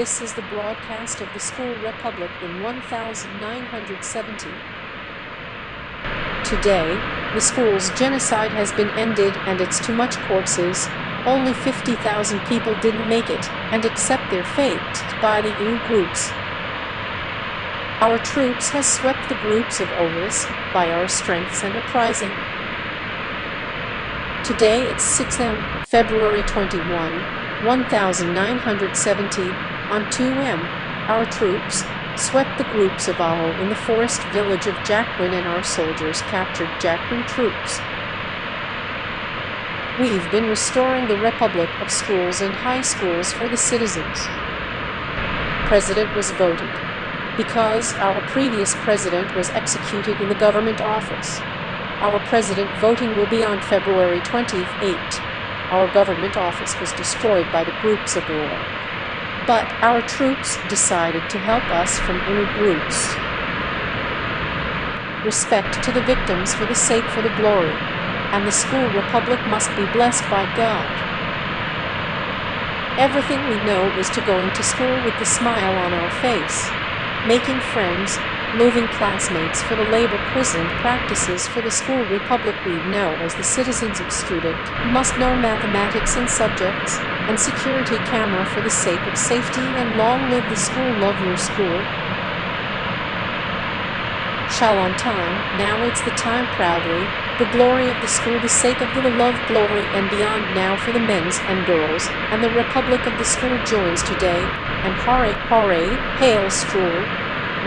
This is the broadcast of the School Republic in 1970. Today, the school's genocide has been ended and it's too much corpses. Only 50,000 people didn't make it and accept their fate by the EU groups. Our troops has swept the groups of Oris by our strengths and uprising. Today it's 6 m, February 21, 1970, on 2 m, our troops swept the groups of Aho in the forest village of Jacquin and our soldiers captured Jacquin troops. We've been restoring the Republic of schools and high schools for the citizens. President was voted because our previous president was executed in the government office. Our president voting will be on February 28. Our government office was destroyed by the groups of war. But our troops decided to help us from inner groups. Respect to the victims for the sake for the glory, and the school republic must be blessed by God. Everything we know is to going to school with the smile on our face, making friends, moving classmates for the labor prison practices for the school republic we know as the citizens of student, must know mathematics and subjects, and security camera for the sake of safety and long live the school, love your school. Shall on time, now it's the time proudly, the glory of the school, the sake of the love, glory and beyond now for the men's and girls, and the republic of the school joins today, and hooray, hooray, hail school,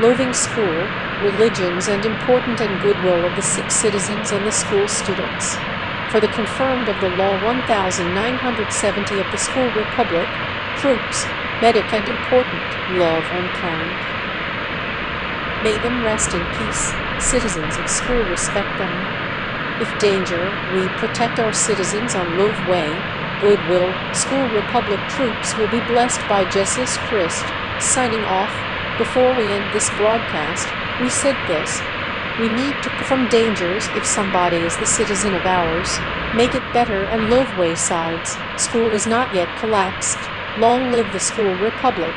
loving school, religions and important and goodwill of the sick citizens and the school students. For the confirmed of the law 1970 of the school republic, troops, medic and important, love and kind. May them rest in peace, citizens of school respect them. If danger, we protect our citizens on love way, goodwill, school republic troops will be blessed by Jesus Christ. Signing off. Before we end this broadcast, we said this: we need to from dangers if somebody is the citizen of ours, make it better and love way sides. School is not yet collapsed. Long live the school republic.